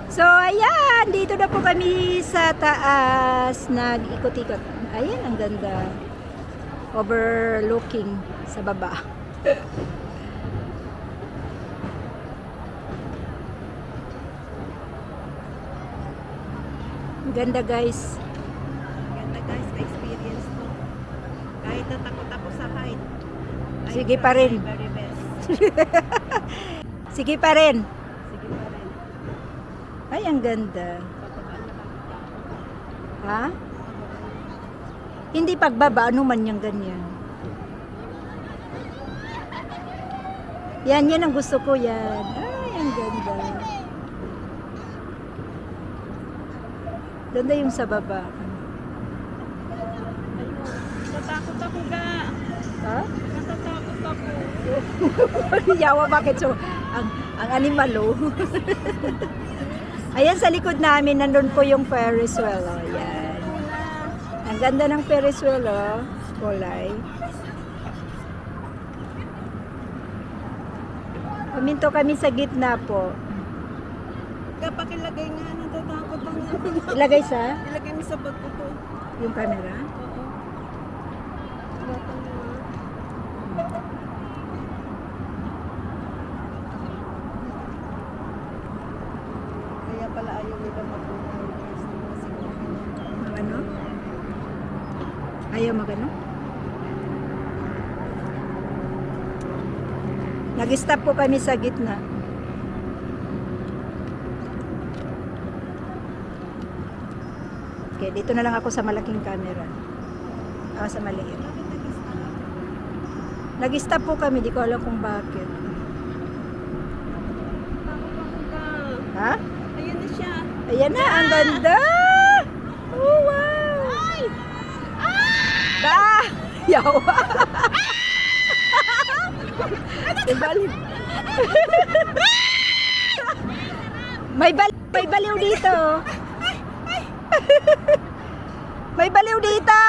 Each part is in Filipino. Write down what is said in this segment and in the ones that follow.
So, ayan. Dito na po kami sa taas. Nag-ikot-ikot. Ayan, ang ganda. Overlooking sa baba. Ang ganda, guys. Ganda guys, experience to. Kahit natakot ako sa height. Sige pa rin. Very best. Sige pa rin. Sige pa rin. Ay, ang ganda. Ha? Hindi pagbaba, ano man yung ganyan. Yan ang gusto ko yan. Ay, ang ganda. Ganda yung sa baba. Natatakot ako ga. Ha? Natatakot ako. Yawa, bakit so? Ang animal, oh. Ayan, sa likod namin, nandun po yung Ferris wheel, oh. Ayan. Ang ganda ng Ferris wheel, oh. Kulay. Paminto kami sa gitna po. Kapakilagay nga, natatakot ako. Ilagay sa Ilagay mo sa bag ko to. yung camera. Oo. Bata mo nga. Kaya pala ayaw nila mag-organize kasi Ano? Ayaw magano? Nag-stop po kami sa gitna. Okay, dito na lang ako sa malaking camera. Sa maliit. Nag-stop po kami, di ko alam kung bakit. Ha? Ayan na siya. Ayan na, ang ganda! Oh, wow! Ay! Ah! Yawa! Baliw. May baliw dito. May baliw dito.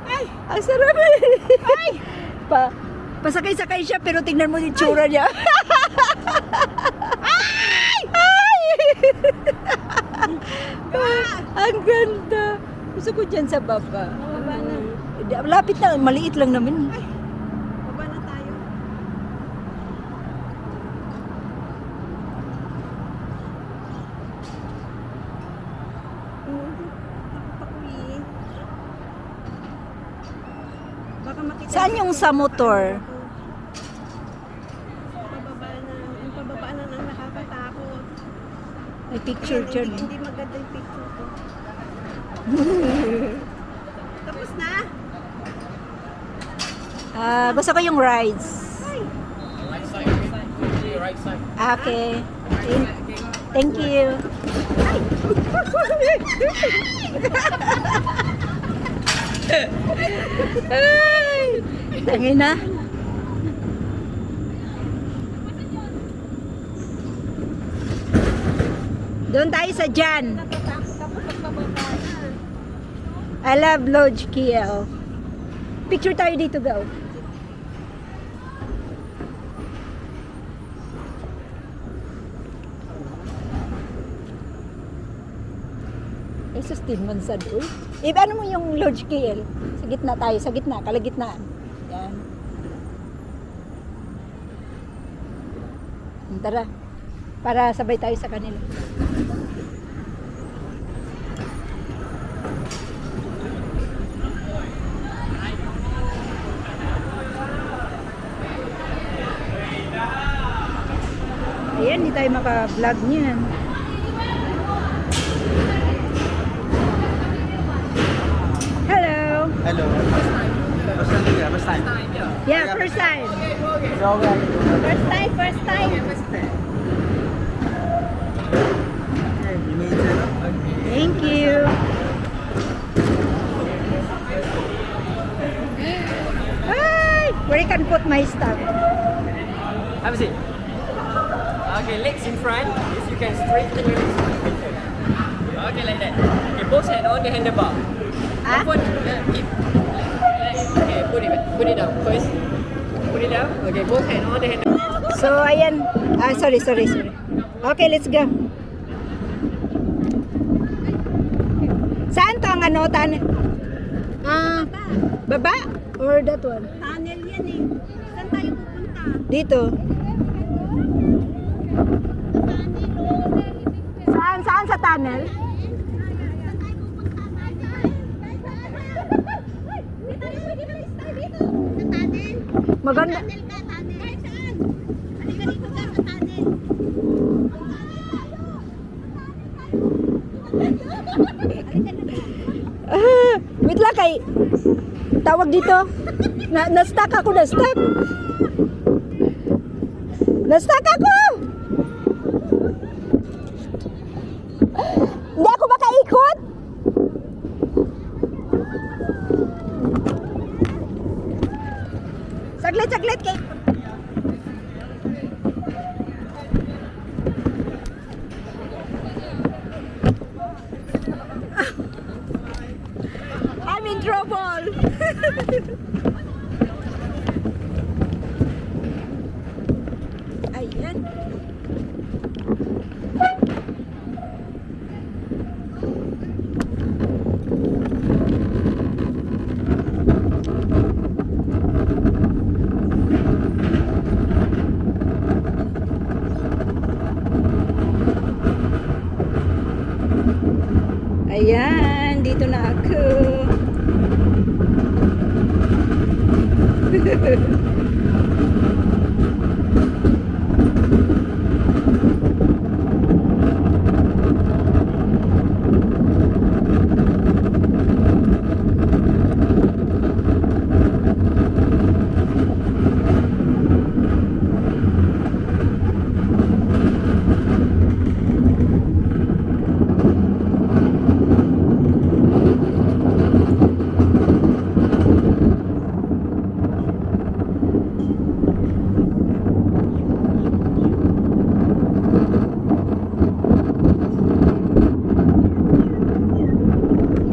Ay! Ang sarap. Ay! Pasakay-sakay siya pero tingnan mo yung tsura niya. Ay! Ay! Ang ganda. Gusto ko dyan sa baba. Baba na. Lapit na, maliit lang naman. Baba na tayo. Baka makita. Saan yung sa motor? Pababa na. Yung pababa na nang nakakatakot. May picture Ayan, dyan. hindi maganda yung picture ko. Tapos na? Gusto ko yung rides. Right side, okay? Right side. Okay. Thank you. Ay! Tangin na. Doon tayo sa Jan. Natatakot ako pag pababa na. I love Lodge KL. Picture tayo dito, go. Eh, sustain man sa doon. Eh, ano mo yung Lodge KL? Sa gitna tayo, sa gitna, kalagitnaan. Yan. Tara. Para sabay tayo sa kanila. Ayan, hindi tayo maka-vlog niyan. Hello. Hello. First time here, first time. Yeah, first time. So, First time, first time. you made it, no? Thank you. Hi! Where I can put my stuff. Have a seat. Okay, legs in front. If you can straighten your legs. Okay, like that. Okay, both hand on the handlebar. Ah? Keep. Okay, put it down first. Put it down. Okay, both hand on the handle. So, ayan. Sorry. Okay, let's go. Saan to ang ano, baba? Or that one? Tunnel yan eh. Saan tayo pupunta? Dito. Saan sa tunnel? Maganda. Wait lang kay tawag dito. Na-stuck ako, na-stuck. Na-stuck ako! Hindi ako makaikot. Saglit kay. I'm in trouble. Ayan. Ayan, dito na ako.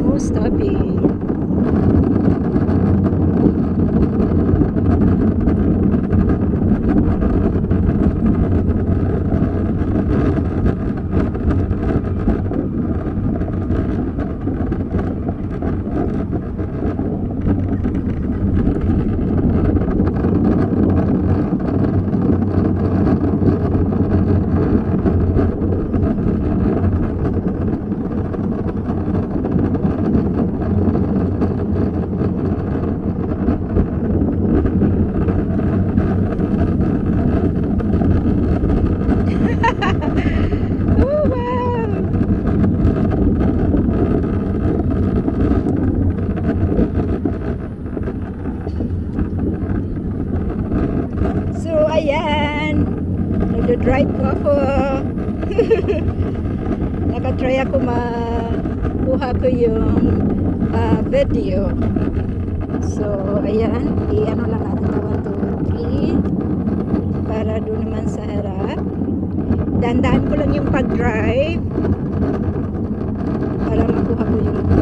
No stopping. Oh, wow. So, ayan. Nagda-drive po ako. Nakatry ako makuha ko yung video. So, ayan. I-ano lang natin 1, 2, 3 para doon naman sa harap. Dandaan ko lang yung pag-drive para makuha ko yung video.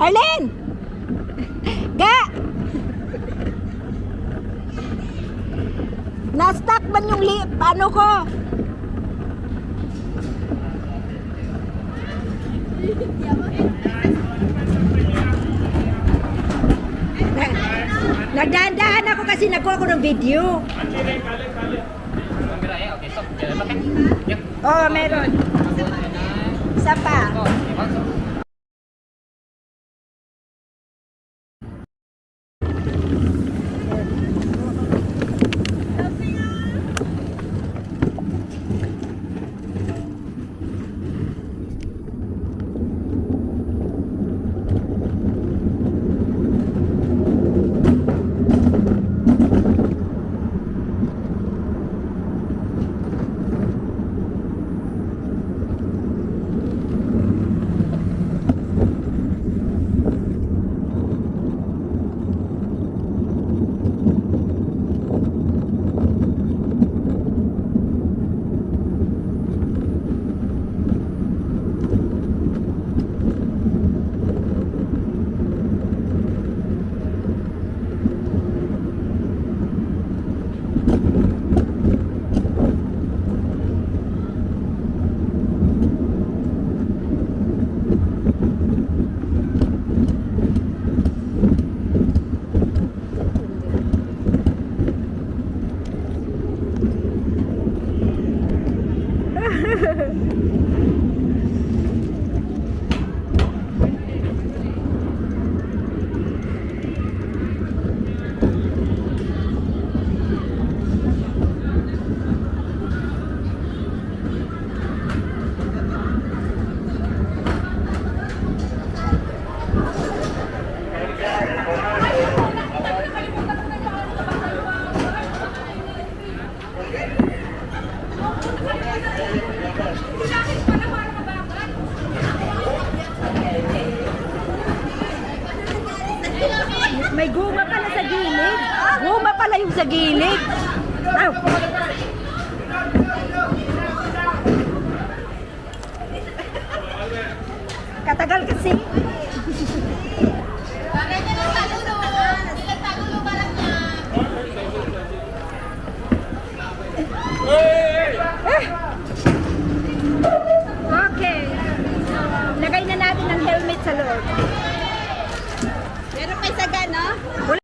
Arlene! Ga! Na-stuck man yung ano ko? Nagdahan-dahan ako kasi nagkuha ko ng video. Okay, stop. Makan. Yep. Oh, meron. Isa pa. Okay, May guma pala sa gilid. Guma pala yung sa gilid. Aw. Katagal kasi. Okay. Lagay na natin ang helmet sa loob. Meron pa isa no? Wala